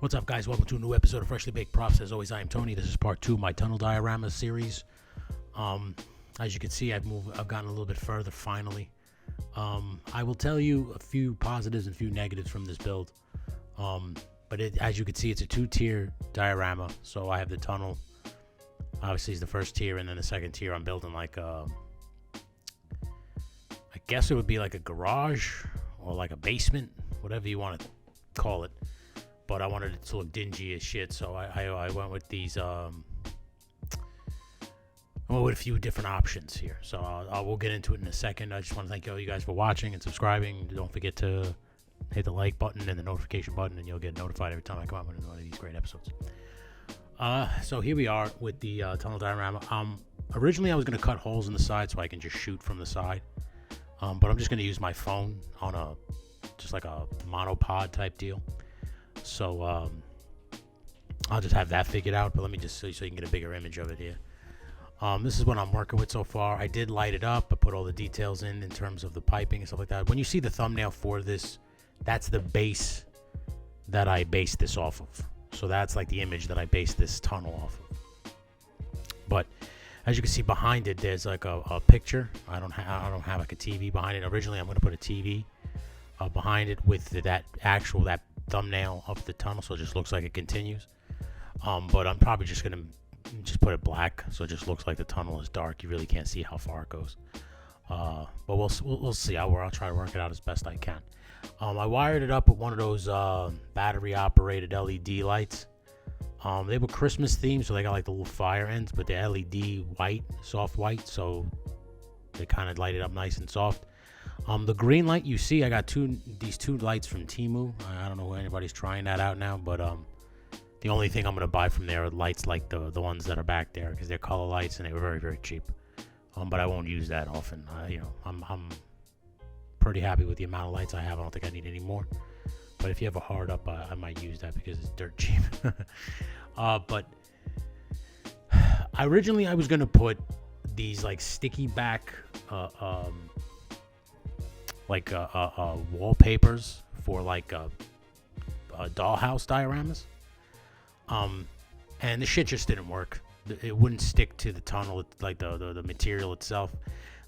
What's up, guys? Welcome to a new episode of Freshly Baked Props. As always, I am Tony. This is part 2 of my tunnel diorama series. As you can see, I've gotten a little bit further finally. I will tell you a few positives and a few negatives from this build. But as you can see, it's a 2-tier diorama. So I have the tunnel, obviously, is the first tier, and then the second tier I'm building like I guess it would be like a garage or like a basement, whatever you want to call it. But I wanted it to look dingy as shit, so I went with these. I went with a few different options here. So we'll get into it in a second. I just want to thank all you guys for watching and subscribing. Don't forget to hit the like button and the notification button, and you'll get notified every time I come out with one of these great episodes. So here we are with the tunnel diorama. Originally I was going to cut holes in the side so I can just shoot from the side. But I'm just going to use my phone on just like a monopod type deal. So I'll just have that figured out, but let me just so you can get a bigger image of it here. This is what I'm working with so far. I did light it up. I put all the details in terms of the piping and stuff like that. When you see the thumbnail for this, that's the base that I based this off of. So that's like the image that I based this tunnel off of. But as you can see behind it, there's like a picture. I don't have like a TV behind it. Originally, I'm going to put a TV behind it with that thumbnail of the tunnel, so it just looks like it continues. But I'm probably just gonna put it black, so it just looks like the tunnel is dark. You really can't see how far it goes. But we'll see. I'll try to work it out as best I can. I wired it up with one of those battery operated LED lights. They were Christmas themed, so they got like the little fire ends, but they're LED white, soft white, so they kind of light it up nice and soft. The green light you see, I got these two lights from Temu. I don't know if anybody's trying that out now, but the only thing I'm going to buy from there are lights like the ones that are back there, because they're color lights and they were very, very cheap. But I won't use that often. I'm pretty happy with the amount of lights I have. I don't think I need any more. But if you have a hard up, I might use that because it's dirt cheap. But originally I was going to put these like sticky back wallpapers for like dollhouse dioramas, and the shit just didn't work. It wouldn't stick to the tunnel, like the material itself.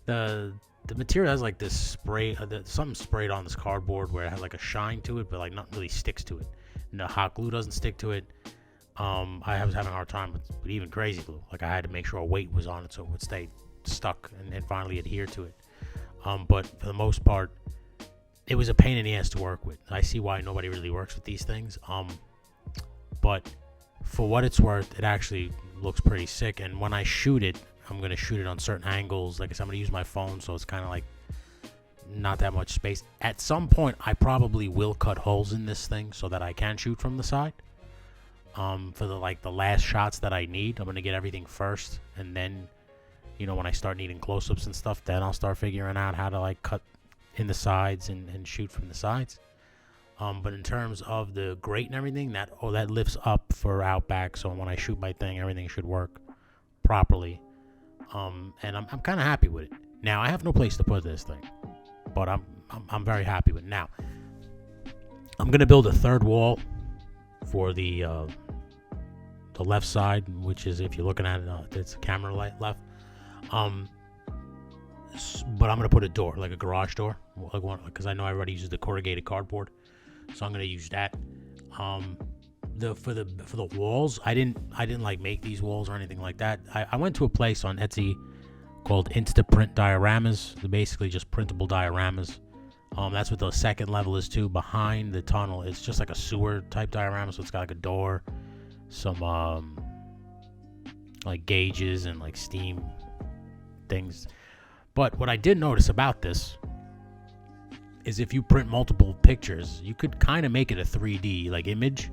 The material has like this spray, something sprayed on this cardboard where it has like a shine to it, but like nothing really sticks to it. And the hot glue doesn't stick to it. I was having a hard time with even crazy glue. Like I had to make sure a weight was on it so it would stay stuck and finally adhere to it. But for the most part, it was a pain in the ass to work with. I see why nobody really works with these things. But for what it's worth, it actually looks pretty sick. And when I shoot it, I'm going to shoot it on certain angles. Like I said, I'm going to use my phone, so it's kind of like not that much space. At some point, I probably will cut holes in this thing so that I can shoot from the side. For the last shots that I need, I'm going to get everything first, and then when I start needing close-ups and stuff, then I'll start figuring out how to like cut in the sides and shoot from the sides. But in terms of the grate and everything, that lifts up for out back, so when I shoot my thing, everything should work properly. And I'm kind of happy with it. Now I have no place to put this thing, but I'm very happy with it. Now I'm gonna build a third wall for the left side, which is, if you're looking at it, it's a camera light left. But I'm gonna put a door, like a garage door, like one, because I know everybody uses the corrugated cardboard, so I'm gonna use that. For the walls, I didn't like make these walls or anything like that. I went to a place on Etsy called Insta Print Dioramas. They're basically just printable dioramas. That's what the second level is too. Behind the tunnel, it's just like a sewer type diorama, so it's got like a door, some like gauges and like steam things. But what I did notice about this is if you print multiple pictures, you could kind of make it a 3D like image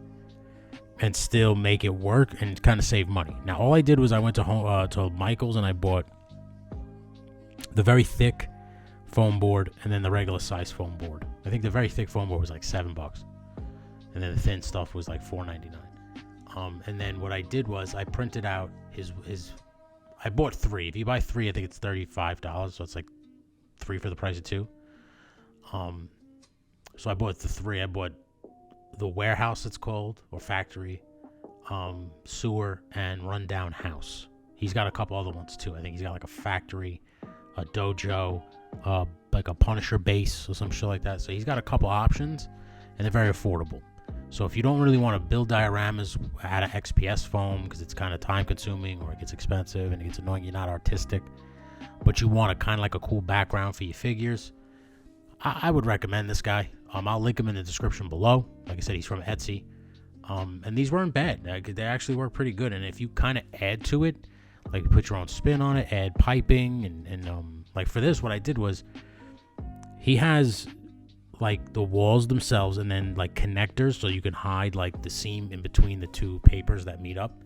and still make it work and kind of save money. Now all I did was I went to Michael's and I bought the very thick foam board and then the regular size foam board. I think the very thick foam board was like $7, and then the thin stuff was like $4.99. And then what I did was I printed out his I bought 3. If you buy 3, I think it's $35, so it's like 3 for the price of 2. So I bought the 3. I bought the warehouse, it's called, or factory, sewer, and rundown house. He's got a couple other ones too. I think he's got like a factory, a dojo, like a Punisher base or some shit like that. So he's got a couple options, and they're very affordable. So if you don't really want to build dioramas out of XPS foam because it's kind of time consuming or it gets expensive and it gets annoying, you're not artistic, but you want a kind of like a cool background for your figures, I would recommend this guy. I'll link him in the description below. Like I said, he's from Etsy. And these weren't bad. They actually work pretty good. And if you kind of add to it, like you put your own spin on it, add piping, and like for this, what I did was he has like the walls themselves and then like connectors so you can hide like the seam in between the two papers that meet up.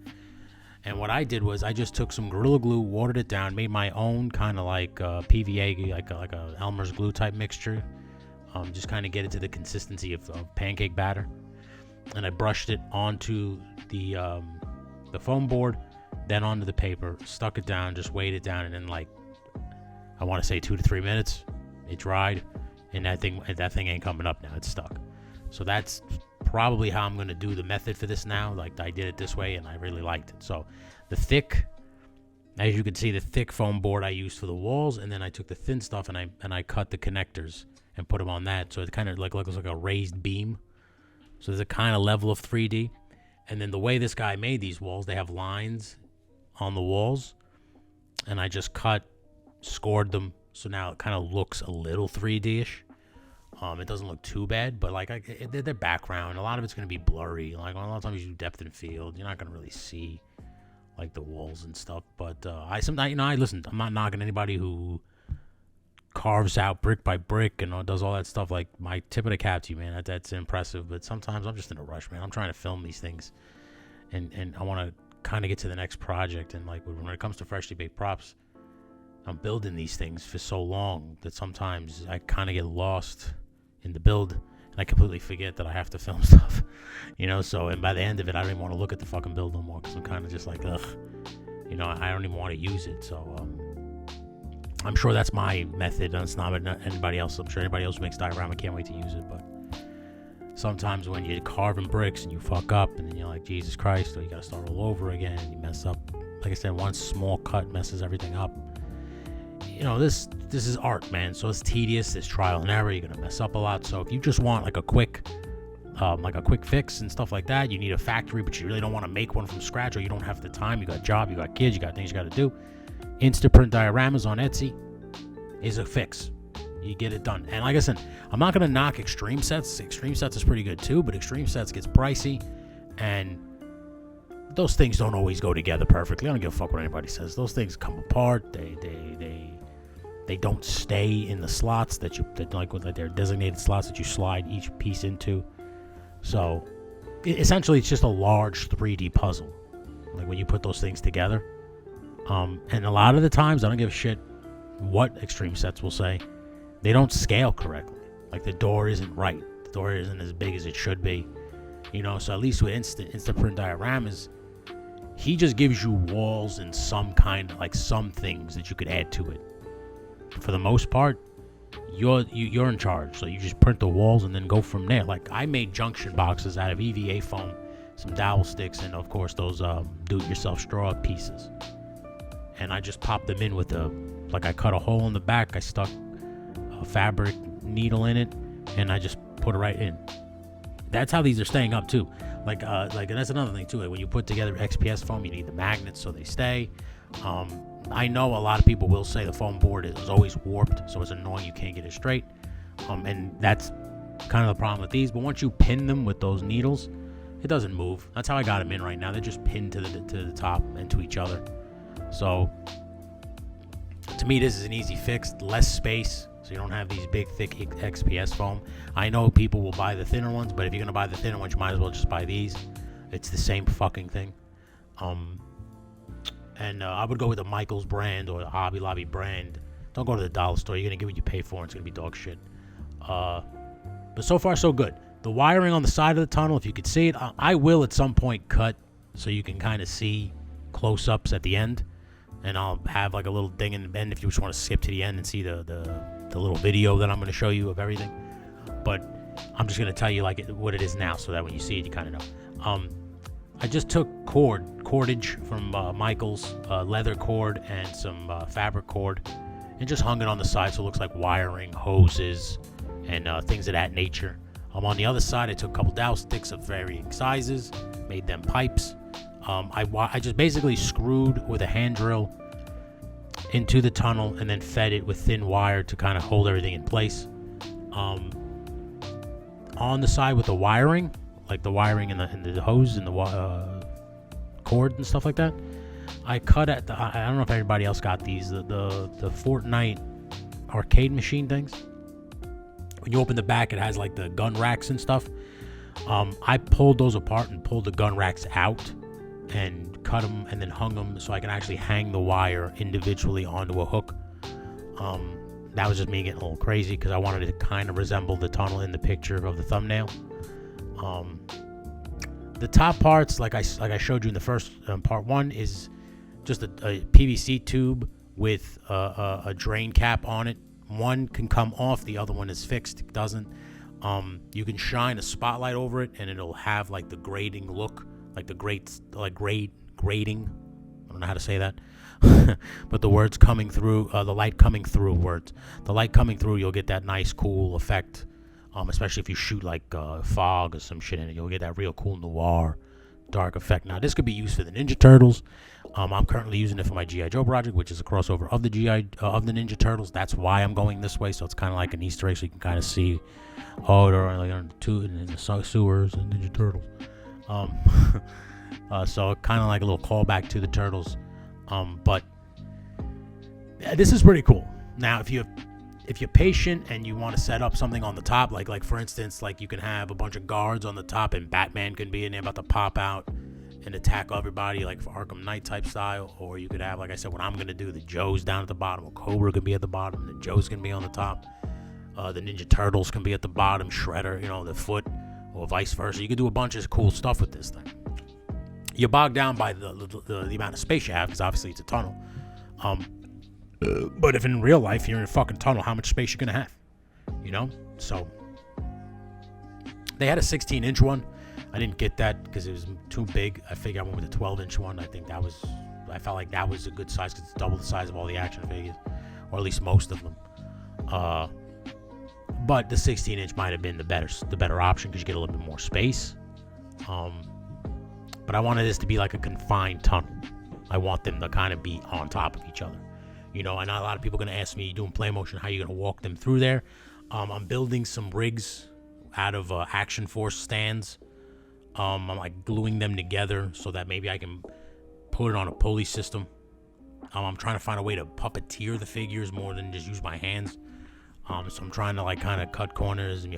And what I did was I just took some Gorilla Glue, watered it down, made my own kind of like PVA, like a Elmer's glue type mixture. Just kind of get it to the consistency of pancake batter. And I brushed it onto the foam board, then onto the paper, stuck it down, just weighed it down, and then like I want to say 2 to 3 minutes, it dried, and that thing ain't coming up now. It's stuck. So that's probably how I'm gonna do the method for this now. Like I did it this way, and I really liked it. So the thick, as you can see, the thick foam board I used for the walls, and then I took the thin stuff and I cut the connectors and put them on that. So it kind of like looks like a raised beam. So there's a kind of level of 3D. And then the way this guy made these walls, they have lines on the walls. And I just scored them. So now it kind of looks a little 3D-ish. It doesn't look too bad, but like their background, a lot of it's going to be blurry. Like a lot of times you do depth and field, you're not going to really see like the walls and stuff. But I listen, I'm not knocking anybody who carves out brick by brick and does all that stuff. Like my tip of the cap to you, man. That's impressive. But sometimes I'm just in a rush, man. I'm trying to film these things, and I want to kind of get to the next project. And like when it comes to freshly baked props, I'm building these things for so long that sometimes I kind of get lost in the build and I completely forget that I have to film stuff, So and by the end of it, I don't even want to look at the fucking build no more because I'm kind of just like, ugh, I don't even want to use it. So I'm sure that's my method, and it's not anybody else. I'm sure anybody else who makes diorama can't wait to use it. But sometimes when you're carving bricks and you fuck up, and then you're like, Jesus Christ, or you gotta start all over again, and you mess up. Like I said, one small cut messes everything up. This is art, man. So it's tedious. It's trial and error. You're gonna mess up a lot. So if you just want like a quick fix and stuff like that, you need a factory, but you really don't want to make one from scratch, or you don't have the time. You got a job, you got kids, you got things you got to do. Insta Print Dioramas on Etsy is a fix. You get it done. And like I said, I'm not gonna knock Extreme Sets. Extreme Sets is pretty good too, but Extreme Sets gets pricey, and those things don't always go together perfectly. I don't give a fuck what anybody says. Those things come apart. They don't stay in the slots that they're designated slots that you slide each piece into. So essentially it's just a large 3D puzzle, like when you put those things together. And a lot of the times I don't give a shit what Extreme Sets will say, they don't scale correctly. Like the door isn't right, the door isn't as big as it should be, so at least with Insta Print Dioramas, he just gives you walls and some things that you could add to it. For the most part, you're in charge. So you just print the walls and then go from there. Like I made junction boxes out of EVA foam, some dowel sticks, and of course those do-it-yourself straw pieces. And I just popped them in with I cut a hole in the back. I stuck a fabric needle in it, and I just put it right in. That's how these are staying up too. And that's another thing too. Like when you put together XPS foam, you need the magnets so they stay. I know a lot of people will say the foam board is always warped, so it's annoying you can't get it straight. And that's kind of the problem with these. But once you pin them with those needles, it doesn't move. That's how I got them in right now. They're just pinned to the top and to each other. So to me, this is an easy fix. Less space, so you don't have these big, thick XPS foam. I know people will buy the thinner ones, but if you're gonna buy the thinner ones, you might as well just buy these. It's the same fucking thing. And I would go with the Michaels brand or the Hobby Lobby brand. Don't go to the dollar store. You're going to get what you pay for, and it's going to be dog shit. But so far, so good. The wiring on the side of the tunnel, if you could see it, I will at some point cut so you can kind of see close-ups at the end. And I'll have like a little thing in the end if you just want to skip to the end and see the little video that I'm going to show you of everything. But I'm just gonna tell you like what it is now, so that when you see it, you kind of know. I just took cordage from Michael's, leather cord and some fabric cord, and just hung it on the side so it looks like wiring, hoses, and things of that nature. On the other side, I took a couple dowel sticks of varying sizes, made them pipes. I just basically screwed with a hand drill into the tunnel and then fed it with thin wire to kind of hold everything in place. On the side with the wiring, like the wiring and the hose and the cord and stuff like that, I cut at the, I don't know if everybody else got these, the Fortnite arcade machine things. When you open the back, it has like the gun racks and stuff. I pulled those apart and pulled the gun racks out and cut them and then hung them so I can actually hang the wire individually onto a hook. That was just me getting a little crazy because I wanted it to kind of resemble the tunnel in the picture of the thumbnail. The top parts, like I showed you in the first part one, is just a PVC tube with a drain cap on it. One can come off, the other one is fixed. It doesn't. You can shine a spotlight over it, and it'll have like the grading look, like the grading. I don't know how to say that, but the words coming through, the light coming through words. The light coming through, you'll get that nice, cool effect. Especially if you shoot like fog or some shit in it, you'll get that real cool noir, dark effect. Now, this could be used for the Ninja Turtles. I'm currently using it for my G.I. Joe project, which is a crossover of the Ninja Turtles. That's why I'm going this way, so it's kind of like an Easter egg, so you can kind of see, they're like on the sewers and Ninja Turtles. So kind of like a little callback to the Turtles. But this is pretty cool. Now, if you're patient and you want to set up something on the top, like for instance, like you can have a bunch of guards on the top and Batman can be in there about to pop out and attack everybody, like for Arkham Knight type style. Or you could have, like I said, what I'm going to do, the Joe's down at the bottom, or Cobra can be at the bottom, the Joe's can be on the top, the Ninja Turtles can be at the bottom, Shredder, the Foot, or vice versa. You could do a bunch of cool stuff with this thing. You're bogged down by the amount of space you have, because obviously it's a tunnel. But if in real life you're in a fucking tunnel, how much space you gonna have? So they had a 16-inch one. I didn't get that because it was too big. I figured I went with a 12-inch one. I felt like that was a good size because it's double the size of all the action figures, or at least most of them. But the 16-inch might have been the better option because you get a little bit more space. But I wanted this to be like a confined tunnel. I want them to kind of be on top of each other. I know a lot of people are going to ask me, doing play motion, how are you going to walk them through there? I'm building some rigs out of Action Force stands. I'm like gluing them together so that maybe I can put it on a pulley system. I'm trying to find a way to puppeteer the figures more than just use my hands. So I'm trying to like kind of cut corners and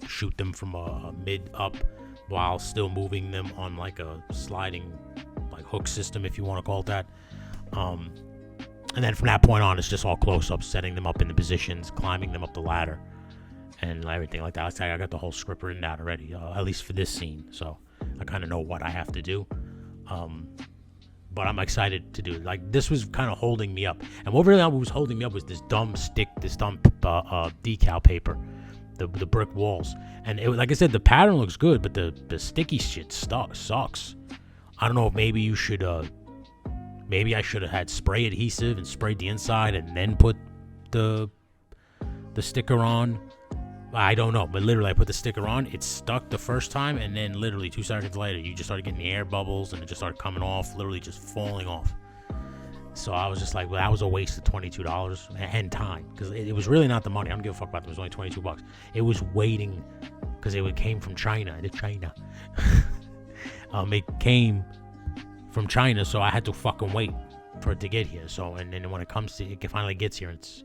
shoot them from a mid up while still moving them on like a sliding like hook system, if you want to call it that. And then from that point on, it's just all close-ups, setting them up in the positions, climbing them up the ladder, and everything like that. I got the whole script written out already, at least for this scene. So I kind of know what I have to do. But I'm excited to do it. Like, this was kind of holding me up. And what really was holding me up was this dumb decal paper, the brick walls. And it, like I said, the pattern looks good, but the sticky shit sucks. I don't know if maybe you should... Maybe I should have had spray adhesive and sprayed the inside and then put the sticker on. I don't know, but literally I put the sticker on. It stuck the first time, and then literally 2 seconds later, you just started getting the air bubbles, and it just started coming off, literally just falling off. So I was just like, well, that was a waste of $22 and time, because it was really not the money. I don't give a fuck about it. It was only $22. It was waiting, because it came from China. It came from China, so I had to fucking wait for it to get here. So, and then when it finally gets here, it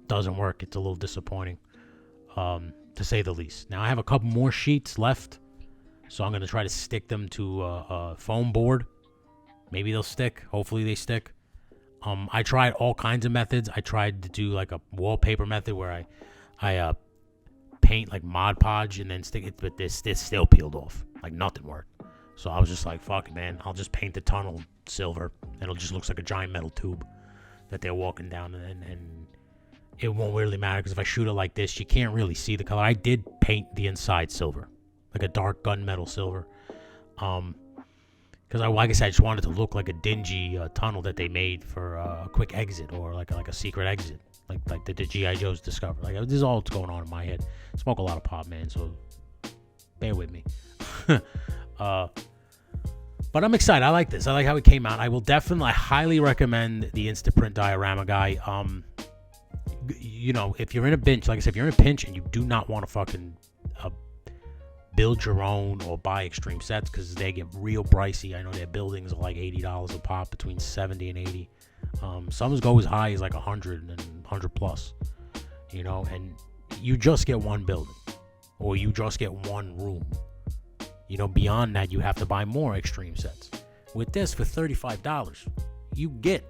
doesn't work. It's a little disappointing, to say the least. Now I have a couple more sheets left, so I'm gonna try to stick them to a foam board. Maybe they'll stick. Hopefully they stick. I tried all kinds of methods. I tried to do like a wallpaper method where I paint like Mod Podge and then stick it, but this still peeled off. Like nothing worked. So I was just like, fuck it, man. I'll just paint the tunnel silver. And it just looks like a giant metal tube that they're walking down. And it won't really matter because if I shoot it like this, you can't really see the color. I did paint the inside silver, like a dark gunmetal silver. Because like I said, I just wanted to look like a dingy tunnel that they made for a quick exit or like a secret exit, like the G.I. Joe's Discover. Like this is all that's going on in my head. I smoke a lot of pop, man, so bear with me. But I'm excited. I like this. I like how it came out. I will definitely, I highly recommend the Insta Print Diorama guy. You know, if you're in a pinch, like I said, if you're in a pinch and you do not want to fucking build your own or buy extreme sets because they get real pricey. I know their buildings are like $80 a pop, between 70 and 80. Some go as high as like 100 and 100 plus. You know, and you just get one building or you just get one room. You know, beyond that, you have to buy more extreme sets. With this, for $35, you get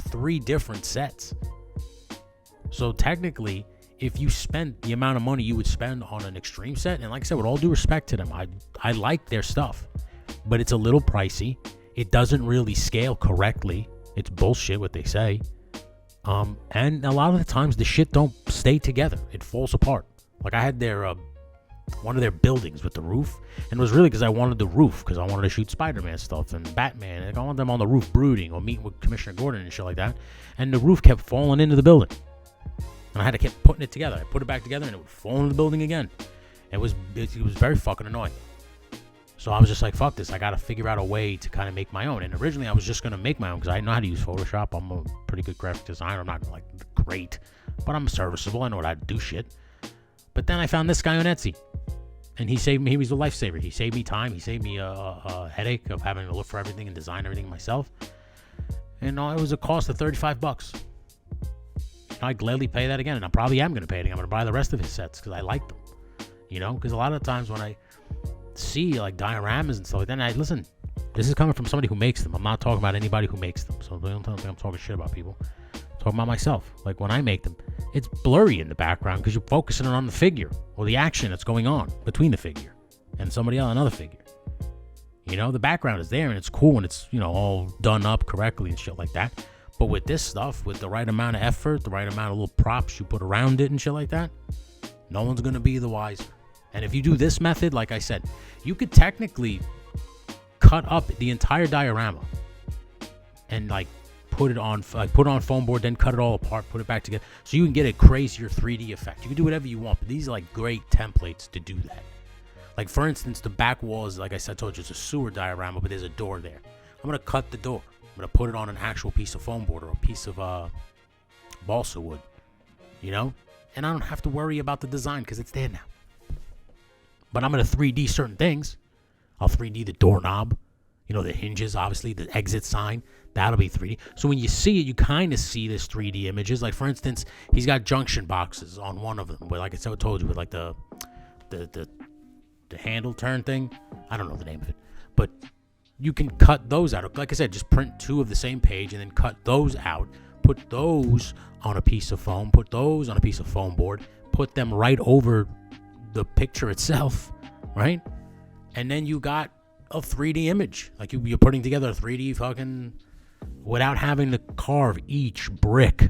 3 different sets. So technically, if you spend the amount of money you would spend on an extreme set, and like I said, with all due respect to them, I like their stuff, but it's a little pricey. It doesn't really scale correctly. It's bullshit what they say. And a lot of the times the shit don't stay together. It falls apart. Like I had their one of their buildings with the roof, and it was really because I wanted the roof because I wanted to shoot Spider-Man stuff and Batman, and I wanted them on the roof brooding or meeting with Commissioner Gordon and shit like that. And the roof kept falling into the building. And I had to keep putting it together. I put it back together, and it would fall into the building again. It was very fucking annoying. So I was just like, fuck this. I got to figure out a way to kind of make my own. And originally, I was just going to make my own because I know how to use Photoshop. I'm a pretty good graphic designer. I'm not, like, great, but I'm serviceable. I know how to do shit. But then I found this guy on Etsy, and he saved me. He was a lifesaver. He saved me time. He saved me a headache of having to look for everything and design everything myself. And it was a cost of $35. I'd gladly pay that again, and I probably am going to pay it again. I'm going to buy the rest of his sets because I like them, you know, because a lot of the times when I see like dioramas and stuff like that, I listen, this is coming from somebody who makes them. I'm not talking about anybody who makes them, so don't think I'm talking shit about people. I'm talking about myself. Like when I make them, it's blurry in the background because you're focusing on the figure or the action that's going on between the figure and somebody else, another figure. You know, the background is there and it's cool and it's, you know, all done up correctly and shit like that. But with this stuff, with the right amount of effort, the right amount of little props you put around it and shit like that, no one's going to be the wiser. And if you do this method, like I said, you could technically cut up the entire diorama and like put it on foam board, then cut it all apart, put it back together, so you can get a crazier 3D effect. You can do whatever you want, but these are like great templates to do that. Like for instance, the back wall is, like I said, told you, it's a sewer diorama, but there's a door there. I'm going to cut the door. I'm going to put it on an actual piece of foam board or a piece of balsa wood, you know? And I don't have to worry about the design because it's there now. But I'm going to 3D certain things. I'll 3D the doorknob, you know, the hinges, obviously, the exit sign. That'll be 3D. So when you see it, you kind of see this 3D images. Like, for instance, he's got junction boxes on one of them. Where, like I said, I told you, with like the handle turn thing. I don't know the name of it. But you can cut those out. Like I said, just print 2 of the same page and then cut those out. Put those on a piece of foam. Put those on a piece of foam board. Put them right over the picture itself, right? And then you got a 3D image. Like you're putting together a 3D fucking, without having to carve each brick.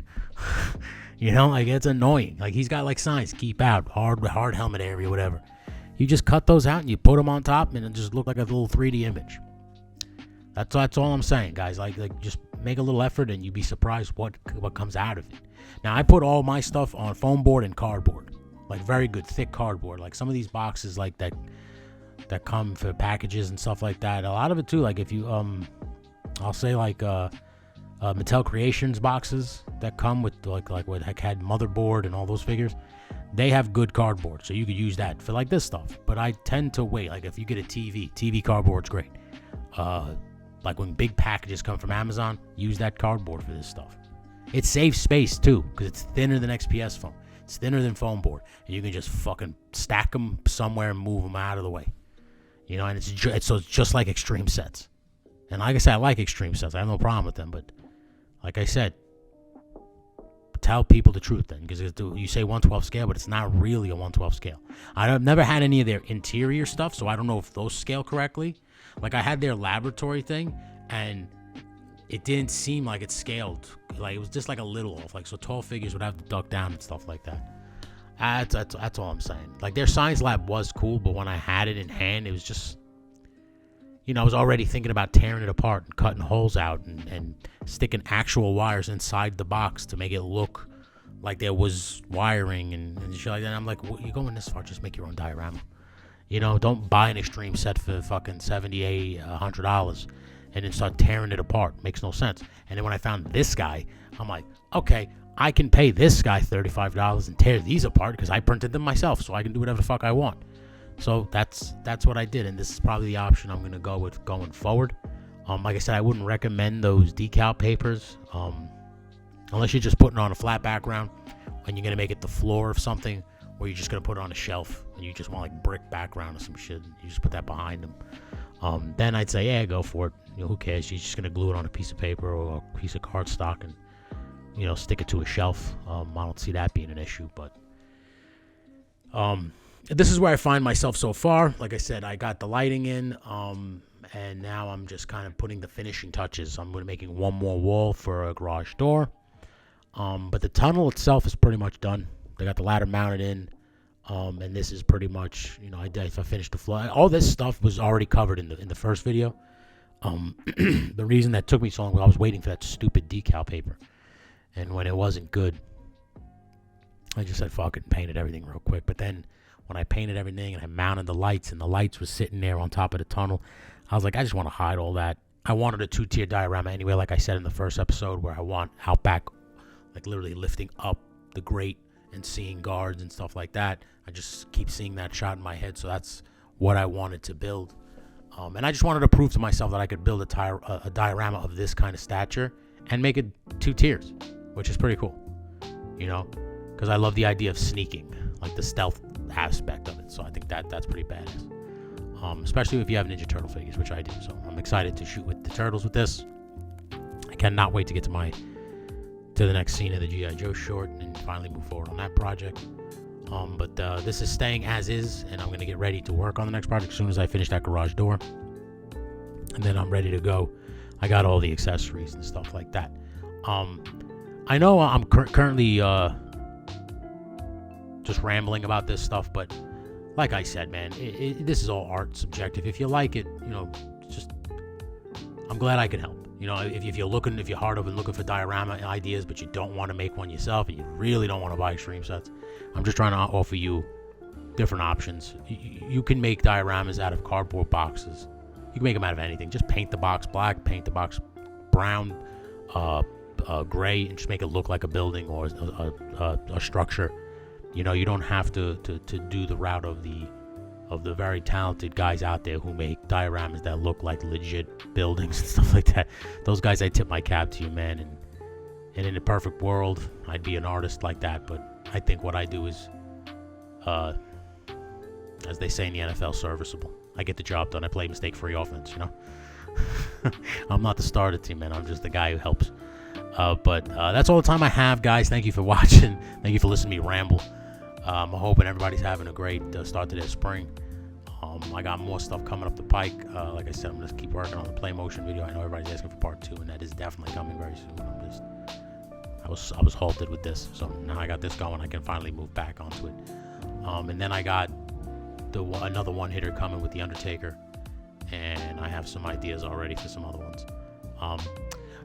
You know, like it's annoying. Like he's got like signs, keep out, hard helmet area, whatever. You just cut those out and you put them on top and it just look like a little 3D image. That's all I'm saying, guys. Like just make a little effort and you'd be surprised what comes out of it. Now, I put all my stuff on foam board and cardboard, like very good thick cardboard. Like some of these boxes like that come for packages and stuff like that. A lot of it too, like if you I'll say like Mattel Creations boxes that come with like what I had Motherboard and all those figures, they have good cardboard, so you could use that for like this stuff. But I tend to wait. Like if you get a TV cardboard's great. Like when big packages come from Amazon, use that cardboard for this stuff. It saves space too, because it's thinner than XPS foam. It's thinner than foam board, and you can just fucking stack them somewhere and move them out of the way. You know, and it's just like extreme sets. And like I said, I like extreme sets. I have no problem with them, but like I said, tell people the truth then, because you say 1/12 scale, but it's not really a 1/12 scale. I've never had any of their interior stuff, so I don't know if those scale correctly. Like I had their laboratory thing, and it didn't seem like it scaled. Like, it was just like a little off. Like, so tall figures would have to duck down and stuff like that. That's all I'm saying. Like, their science lab was cool, but when I had it in hand, it was just, I was already thinking about tearing it apart and cutting holes out and sticking actual wires inside the box to make it look like there was wiring and shit like that. And I'm like, well, you're going this far, just make your own diorama. Don't buy an extreme set for fucking $78, $100 and then start tearing it apart. Makes no sense. And then when I found this guy, I'm like, okay, I can pay this guy $35 and tear these apart because I printed them myself, so I can do whatever the fuck I want. So that's what I did, and this is probably the option I'm gonna go with going forward. Like I said, I wouldn't recommend those decal papers, unless you're just putting on a flat background and you're gonna make it the floor of something, or you're just gonna put it on a shelf and you just want like brick background or some shit. You just put that behind them. Then I'd say, yeah, go for it. Who cares? You're just gonna glue it on a piece of paper or a piece of cardstock and stick it to a shelf. I don't see that being an issue, but this is where I find myself so far. Like I said, I got the lighting in, and now I'm just kind of putting the finishing touches. I'm making one more wall for a garage door, but the tunnel itself is pretty much done. They got the ladder mounted in, and this is pretty much, I finished the floor. All this stuff was already covered in the first video. The reason that took me so long was I was waiting for that stupid decal paper, and when it wasn't good, I just said fuck it and painted everything real quick. But then when I painted everything and I mounted the lights and the lights was sitting there on top of the tunnel, I was like, I just want to hide all that. I wanted a 2-tier diorama anyway, like I said in the first episode, where I want out back, like literally lifting up the grate and seeing guards and stuff like that. I just keep seeing that shot in my head, so that's what I wanted to build. And I just wanted to prove to myself that I could build a diorama of this kind of stature and make it 2 tiers, which is pretty cool, because I love the idea of sneaking, like the stealth aspect of it. So I think that's pretty badass, especially if you have Ninja Turtle figures, which I do. So I'm excited to shoot with the turtles with this. I cannot wait to get to the next scene of the G.I. Joe short and finally move forward on that project. But this is staying as is, and I'm going to get ready to work on the next project as soon as I finish that garage door, and then I'm ready to go. I got all the accessories and stuff like that. I know I'm currently just rambling about this stuff, but like I said, man, this is all art, subjective. If you like it, just I'm glad I could help. If you're hard up and looking for diorama ideas, but you don't want to make one yourself, and you really don't want to buy extreme sets, I'm just trying to offer you different options. You can make dioramas out of cardboard boxes. You can make them out of anything. Just paint the box black, paint the box brown, gray, and just make it look like a building or a structure. You don't have to do the route of the very talented guys out there who make dioramas that look like legit buildings and stuff like that. Those guys, I tip my cap to you, man. And in a perfect world, I'd be an artist like that. But I think what I do is, as they say in the NFL, serviceable. I get the job done. I play mistake-free offense, I'm not the starter team, man. I'm just the guy who helps. But that's all the time I have, guys. Thank you for watching. Thank you for listening to me ramble. I'm hoping everybody's having a great start to their spring. I got more stuff coming up the pike. Like I said, I'm going to keep working on the play motion video. I know everybody's asking for part 2, and that is definitely coming very soon. I was halted with this, so now I got this going. I can finally move back onto it. And then I got another one-hitter coming with The Undertaker, and I have some ideas already for some other ones.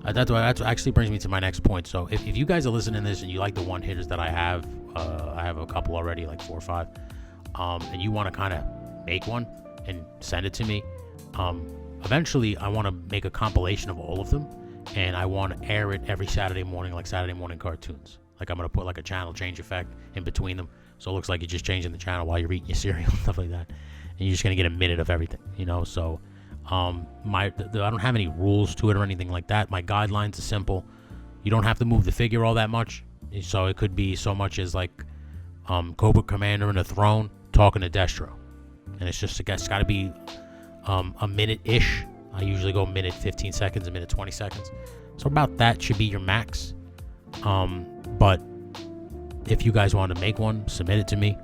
That actually brings me to my next point. So if you guys are listening to this and you like the one-hitters that I have a couple already, like 4 or 5, and you want to kind of make one and send it to me, eventually I want to make a compilation of all of them, and I want to air it every Saturday morning, like Saturday morning cartoons. Like I'm going to put like a channel change effect in between them, so it looks like you're just changing the channel while you're eating your cereal and stuff like that, and you're just going to get a minute of everything, so I don't have any rules to it or anything like that. My guidelines are simple. You don't have to move the figure all that much, so it could be so much as like Cobra Commander in a throne talking to Destro, and it's got to be a minute-ish. I usually go minute 15 seconds, a minute 20 seconds, so about that should be your max. But if you guys want to make one, submit it to me.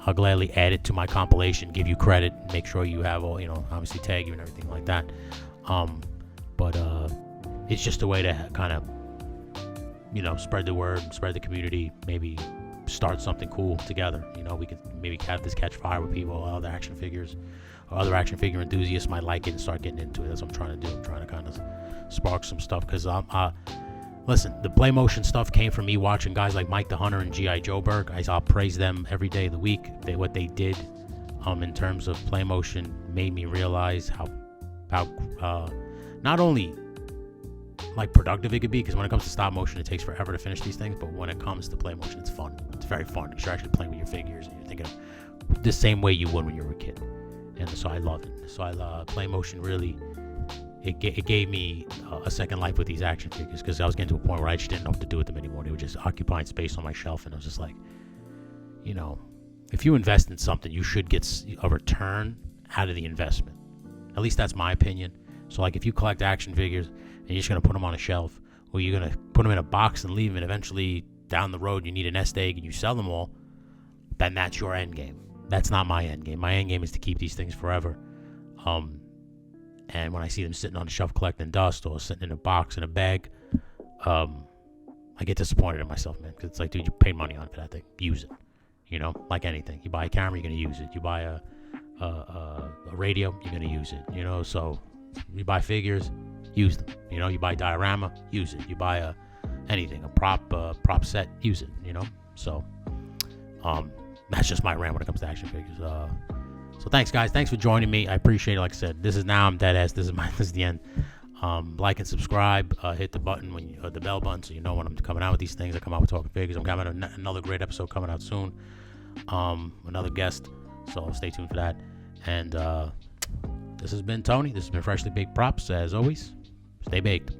I'll gladly add it to my compilation, give you credit, make sure you have all, obviously tag you and everything like that. But it's just a way to kind of, spread the word, spread the community, maybe start something cool together. We could maybe have this catch fire with people, other action figures, or other action figure enthusiasts might like it and start getting into it. That's what I'm trying to do. I'm trying to kind of spark some stuff, because listen, the play motion stuff came from me watching guys like Mike the Hunter and G.I. Joe Berg. I'll praise them every day of the week. What they did in terms of play motion made me realize how not only like productive it could be, because when it comes to stop motion it takes forever to finish these things, but when it comes to play motion it's fun. It's very fun because you're actually playing with your figures and you're thinking of the same way you would when you were a kid, and so I love it. So I love play motion. Really, it gave me a second life with these action figures, because I was getting to a point where I just didn't know what to do with them anymore. They were just occupying space on my shelf, and I was just like, if you invest in something, you should get a return out of the investment. At least that's my opinion. So like if you collect action figures and you're just going to put them on a shelf, or you're going to put them in a box and leave them, and eventually down the road you need a nest egg and you sell them all, then that's your end game. That's not my end game. My end game is to keep these things forever. And when I see them sitting on the shelf collecting dust, or sitting in a box in a bag, I get disappointed in myself, man. Because it's like, dude, you paid money on it for that thing. Use it. Like anything. You buy a camera, you're going to use it. You buy a radio, you're going to use it. So you buy figures, use them. You buy diorama, use it. You buy anything, a prop set, use it. So that's just my rant when it comes to action figures. So thanks, guys. Thanks for joining me. I appreciate it. Like I said, this is dead ass. This is the end. Like and subscribe. Hit the button the bell button, so you know when I'm coming out with these things. I come out with talking figures. I'm coming another great episode coming out soon. Another guest. So stay tuned for that. And this has been Tony. This has been Freshly Baked Props. As always, stay baked.